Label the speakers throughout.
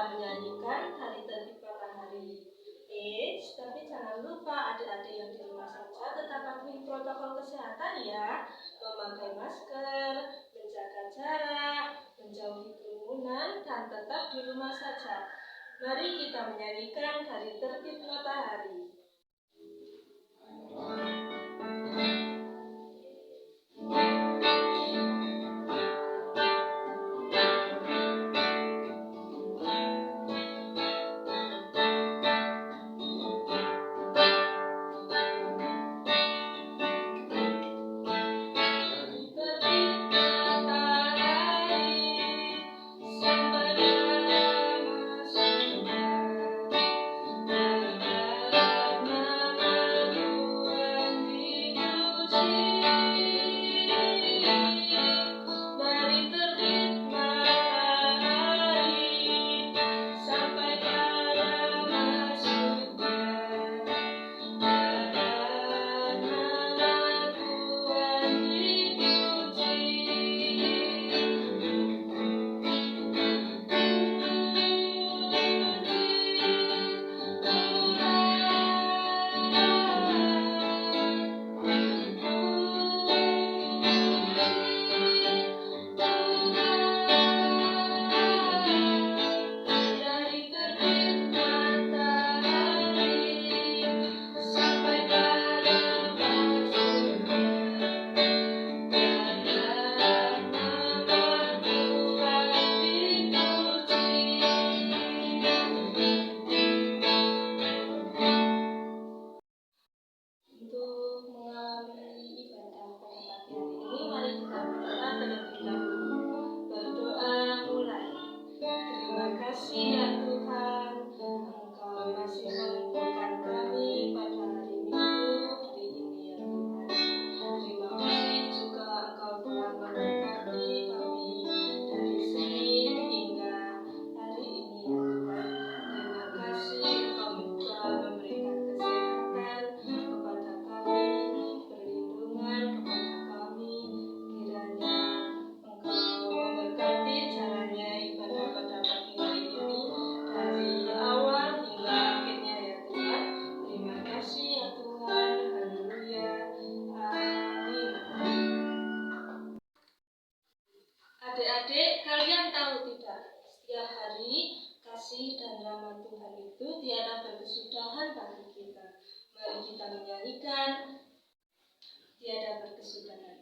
Speaker 1: kita menyanyikan Hari Tertib Matahari. Tapi jangan lupa adik-adik yang di rumah saja tetap patuhi protokol kesehatan ya. Memakai masker, menjaga jarak, menjauhi kerumunan, dan tetap di rumah saja. Mari kita menyanyikan Hari Tertib Matahari. Adik-adik, kalian tahu tidak? Setiap hari, kasih dan rahmat Tuhan itu tiada berkesudahan bagi kita. Mari kita menyanyikan tiada berkesudahan.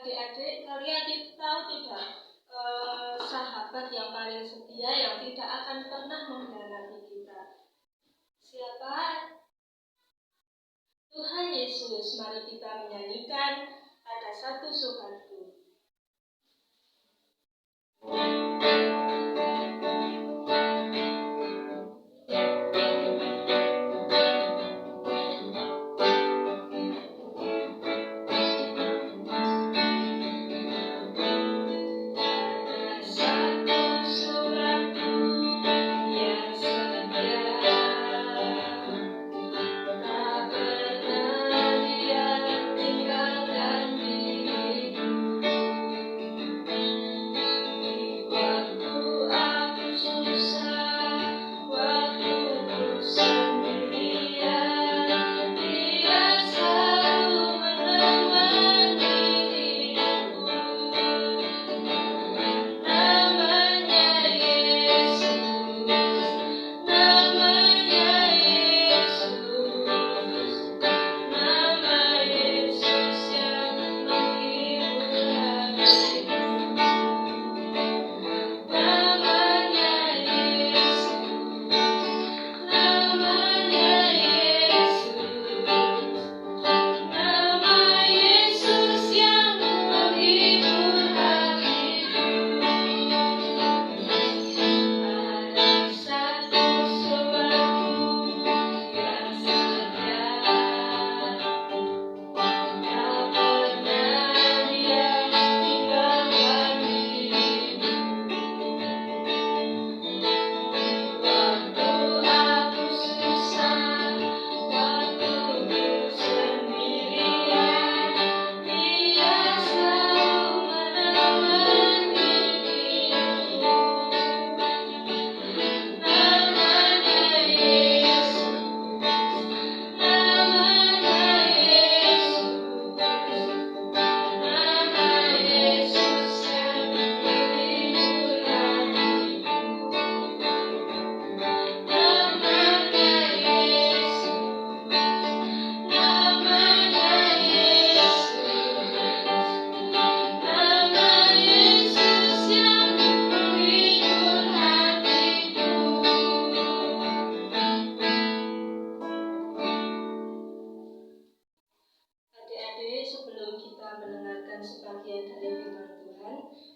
Speaker 1: Adik-adik, kalian tahu tidak sahabat yang paling setia yang tidak akan pernah mengkhianati kita? Siapa? Tuhan Yesus. Mari kita menyanyikan Ada Satu Sobatku.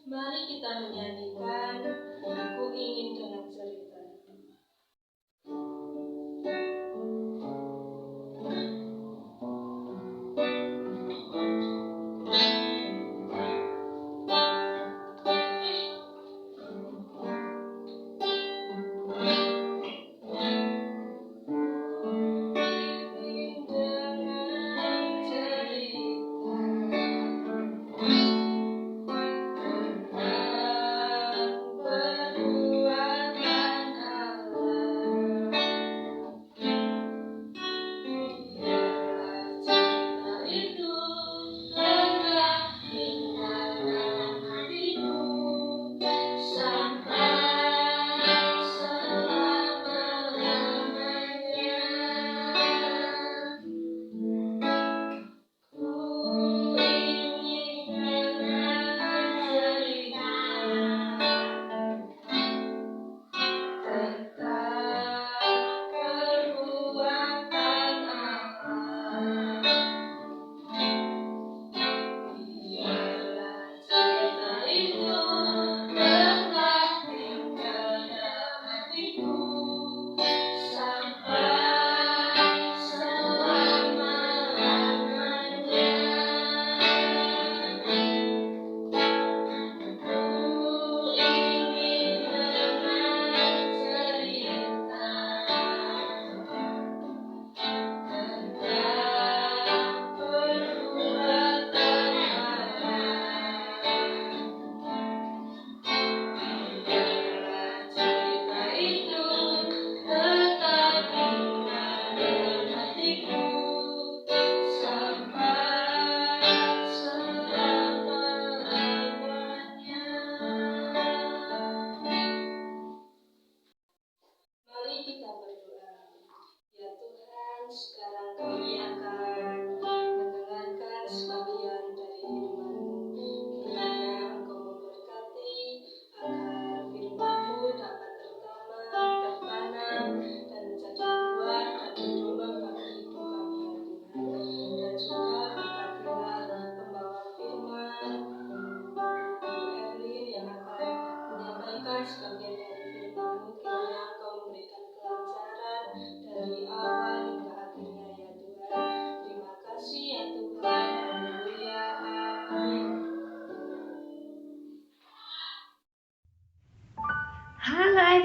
Speaker 1: Mari kita menyanyikan Aku Ingin Dengar Cerita. Perbuatan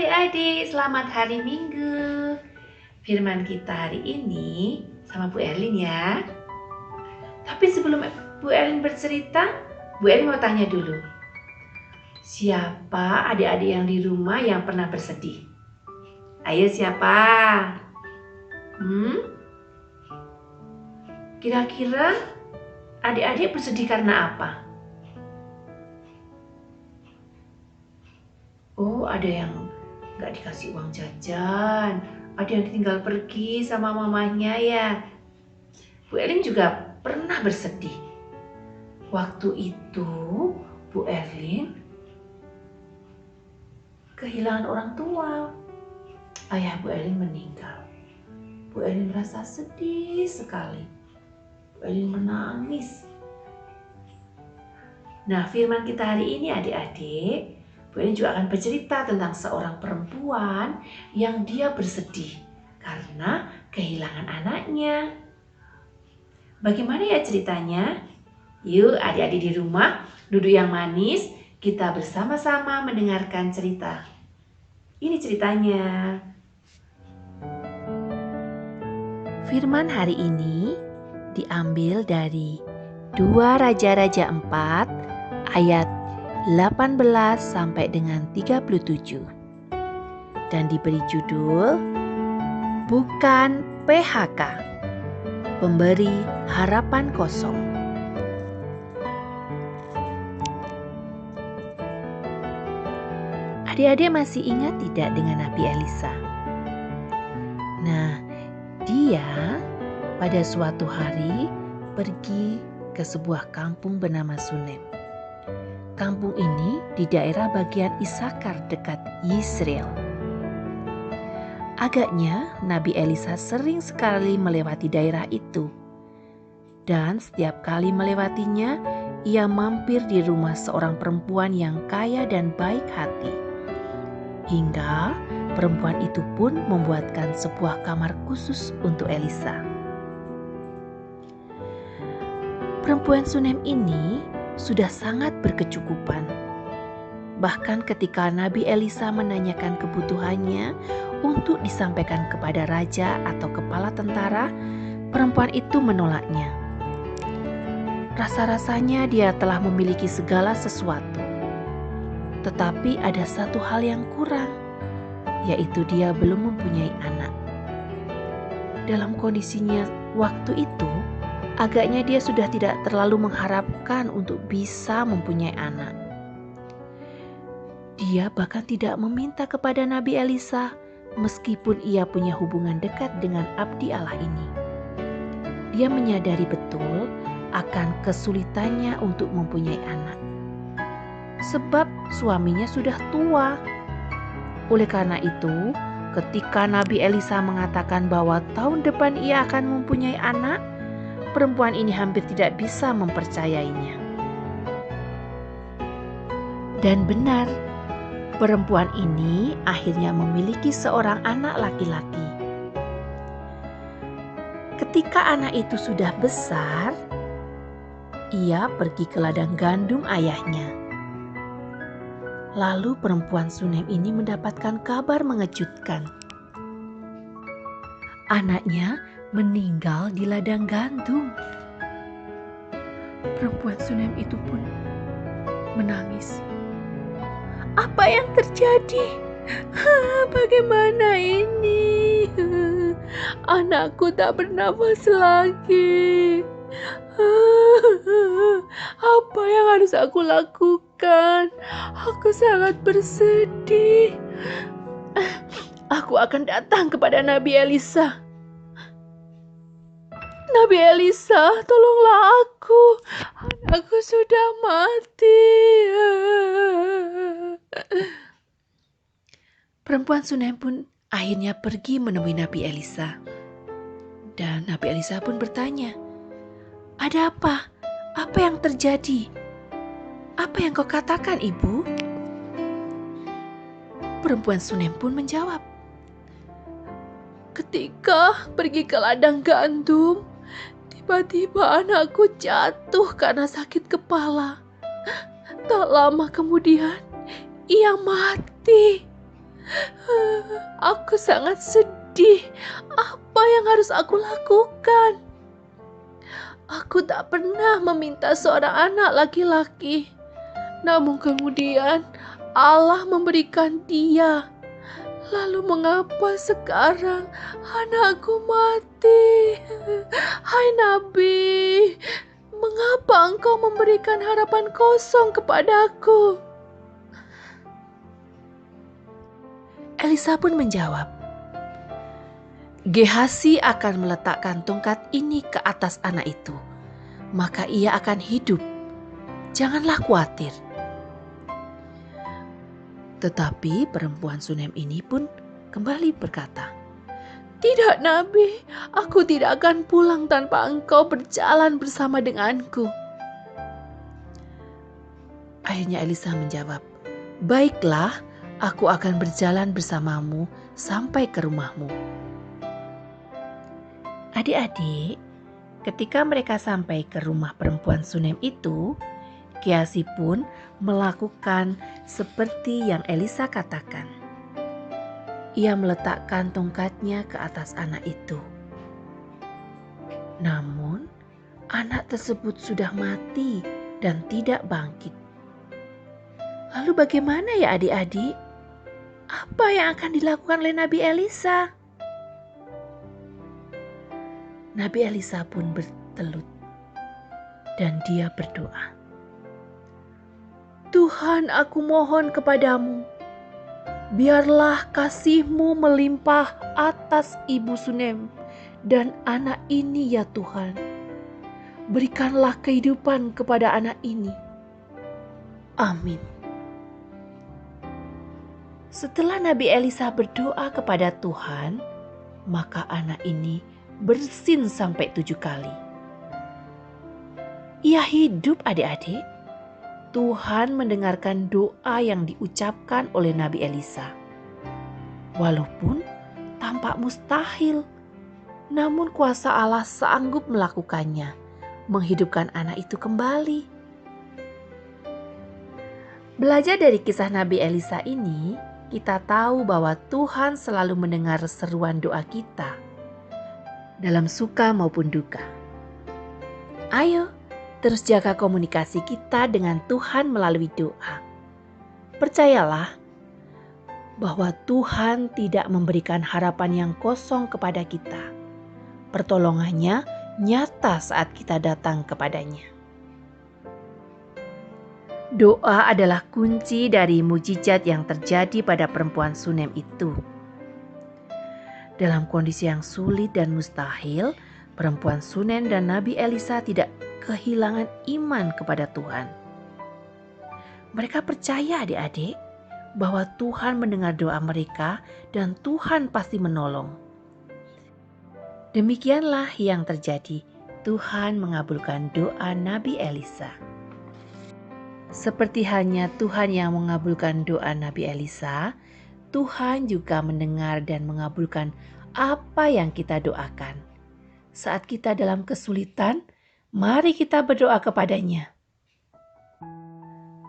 Speaker 2: adik-adik, selamat hari Minggu. Firman kita hari ini sama Bu Erlin ya. Tapi sebelum Bu Erlin bercerita, Bu Erlin mau tanya dulu. Siapa adik-adik yang di rumah yang pernah bersedih? Ayo siapa? Kira-kira adik-adik bersedih karena apa? Oh, ada yang gak dikasih uang jajan, ada yang ditinggal pergi sama mamanya ya. Bu Erlin juga pernah bersedih. Waktu itu Bu Erlin kehilangan orang tua. Ayah Bu Erlin meninggal. Bu Erlin merasa sedih sekali. Bu Erlin menangis. Nah, firman kita hari ini adik-adik, Bu Erlin juga akan bercerita tentang seorang perempuan yang dia bersedih karena kehilangan anaknya. Bagaimana ya ceritanya? Yuk adik-adik di rumah, duduk yang manis, kita bersama-sama mendengarkan cerita. Ini ceritanya. Firman hari ini diambil dari 2 Raja-Raja 4 ayat 18 sampai dengan 37 dan diberi judul Bukan PHK, Pemberi Harapan Kosong. Adik-adik masih ingat tidak dengan Nabi Elisa? Nah, dia pada suatu hari pergi ke sebuah kampung bernama Sunem. Kampung ini di daerah bagian Isakar dekat Yisrael. Agaknya Nabi Elisa sering sekali melewati daerah itu. Dan setiap kali melewatinya, ia mampir di rumah seorang perempuan yang kaya dan baik hati. Hingga perempuan itu pun membuatkan sebuah kamar khusus untuk Elisa. Perempuan Sunem ini sudah sangat berkecukupan. Bahkan ketika Nabi Elisa menanyakan kebutuhannya untuk disampaikan kepada raja atau kepala tentara, perempuan itu menolaknya. Rasa-rasanya dia telah memiliki segala sesuatu. Tetapi ada satu hal yang kurang, yaitu dia belum mempunyai anak. Dalam kondisinya waktu itu, agaknya dia sudah tidak terlalu mengharapkan untuk bisa mempunyai anak. Dia bahkan tidak meminta kepada Nabi Elisa meskipun ia punya hubungan dekat dengan abdi Allah ini. Dia menyadari betul akan kesulitannya untuk mempunyai anak. Sebab suaminya sudah tua. Oleh karena itu, ketika Nabi Elisa mengatakan bahwa tahun depan ia akan mempunyai anak, perempuan ini hampir tidak bisa mempercayainya. Dan benar, perempuan ini akhirnya memiliki seorang anak laki-laki. Ketika anak itu sudah besar, ia pergi ke ladang gandum ayahnya. Lalu perempuan Sunem ini mendapatkan kabar mengejutkan. Anaknya meninggal di ladang gandum. Perempuan Sunem itu pun menangis. Apa yang terjadi? Bagaimana ini? Anakku tak bernafas lagi. Apa yang harus aku lakukan? Aku sangat bersedih. Aku akan datang kepada Nabi Elisa. Nabi Elisa, tolonglah aku. Anakku sudah mati. Perempuan Sunem pun akhirnya pergi menemui Nabi Elisa. Dan Nabi Elisa pun bertanya, "Ada apa? Apa yang terjadi? Apa yang kau katakan, Ibu?" Perempuan Sunem pun menjawab, "Ketika pergi ke ladang gandum, tiba-tiba anakku jatuh karena sakit kepala. Tak lama kemudian, ia mati. Aku sangat sedih. Apa yang harus aku lakukan? Aku tak pernah meminta seorang anak laki-laki. Namun kemudian Allah memberikan dia. Lalu mengapa sekarang anakku mati? Hai Nabi, mengapa engkau memberikan harapan kosong kepadaku? Elisa pun menjawab, Gehazi akan meletakkan tongkat ini ke atas anak itu, maka ia akan hidup. Janganlah khawatir. Tetapi perempuan Sunem ini pun kembali berkata, Tidak Nabi, aku tidak akan pulang tanpa engkau berjalan bersama denganku. Akhirnya Elisa menjawab, Baiklah, aku akan berjalan bersamamu sampai ke rumahmu. Adik-adik, ketika mereka sampai ke rumah perempuan Sunem itu, Gehazi pun melakukan seperti yang Elisa katakan. Ia meletakkan tongkatnya ke atas anak itu. Namun, anak tersebut sudah mati dan tidak bangkit. Lalu bagaimana ya adik-adik? Apa yang akan dilakukan oleh Nabi Elisa? Nabi Elisa pun bertelut dan dia berdoa. Tuhan, aku mohon kepadamu, biarlah kasih-Mu melimpah atas Ibu Sunem dan anak ini ya Tuhan. Berikanlah kehidupan kepada anak ini. Amin. Setelah Nabi Elisa berdoa kepada Tuhan, maka anak ini bersin sampai 7 kali. Ia hidup adik-adik. Tuhan mendengarkan doa yang diucapkan oleh Nabi Elisa. Walaupun tampak mustahil, namun kuasa Allah sanggup melakukannya, menghidupkan anak itu kembali. Belajar dari kisah Nabi Elisa ini, kita tahu bahwa Tuhan selalu mendengar seruan doa kita, dalam suka maupun duka. Ayo, terus jaga komunikasi kita dengan Tuhan melalui doa. Percayalah bahwa Tuhan tidak memberikan harapan yang kosong kepada kita. Pertolongannya nyata saat kita datang kepadanya. Doa adalah kunci dari mujizat yang terjadi pada perempuan Sunem itu. Dalam kondisi yang sulit dan mustahil, perempuan Sunem dan Nabi Elisa tidak kehilangan iman kepada Tuhan. Mereka percaya adik-adik bahwa Tuhan mendengar doa mereka dan Tuhan pasti menolong. Demikianlah yang terjadi. Tuhan mengabulkan doa Nabi Elisa. Seperti halnya Tuhan yang mengabulkan doa Nabi Elisa, Tuhan juga mendengar dan mengabulkan apa yang kita doakan. Saat kita dalam kesulitan, mari kita berdoa kepadanya.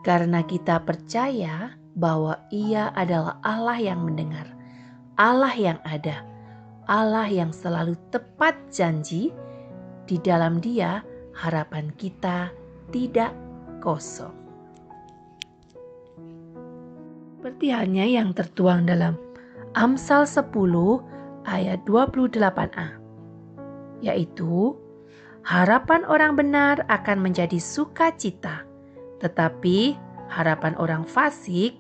Speaker 2: Karena kita percaya bahwa Ia adalah Allah yang mendengar, Allah yang ada, Allah yang selalu tepat janji. Di dalam Dia, harapan kita tidak kosong. Seperti halnya yang tertuang dalam Amsal 10 ayat 28a, yaitu harapan orang benar akan menjadi sukacita, tetapi harapan orang fasik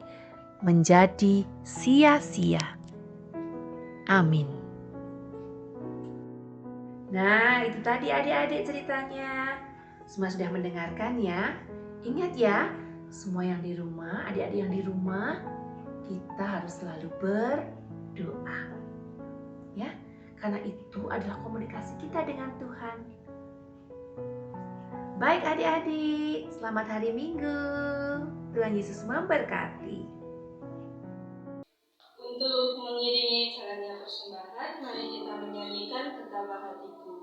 Speaker 2: menjadi sia-sia. Amin. Nah, itu tadi adik-adik ceritanya. Semua sudah mendengarkan ya? Ingat ya, semua yang di rumah, adik-adik yang di rumah, kita harus selalu berdoa. Ya, karena itu adalah komunikasi kita dengan Tuhan. Baik adik-adik, selamat hari Minggu. Tuhan Yesus memberkati.
Speaker 1: Untuk mengiringi jalannya persembahan, mari kita menyanyikan Betapa Hatiku.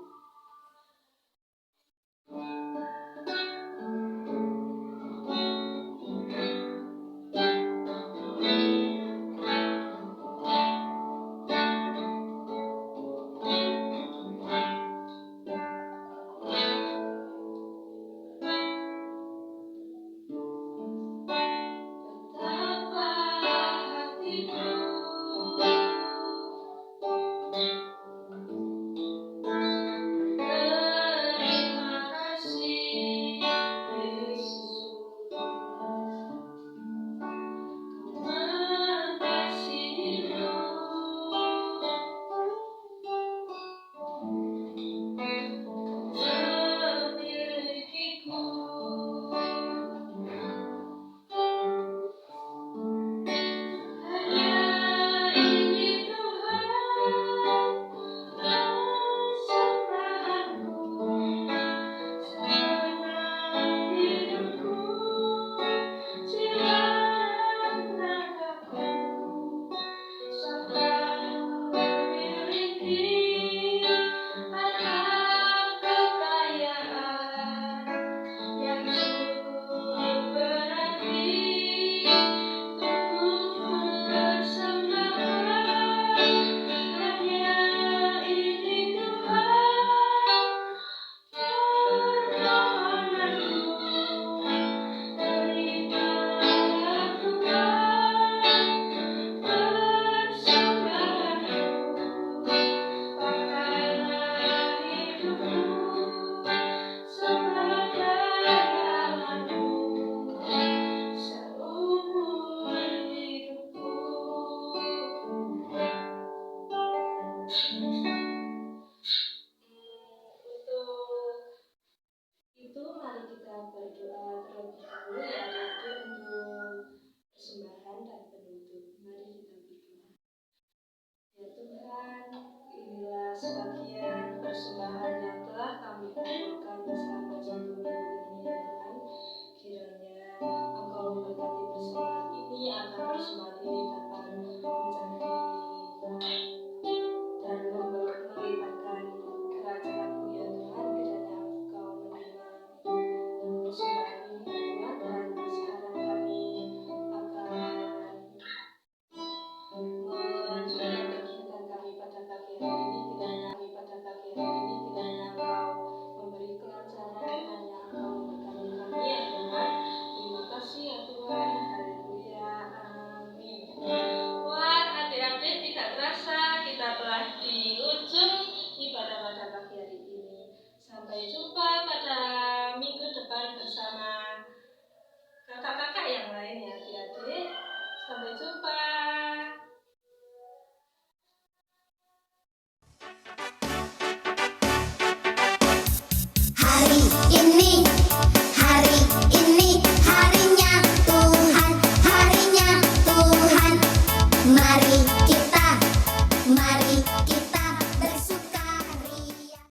Speaker 1: terlebih dahulu ya.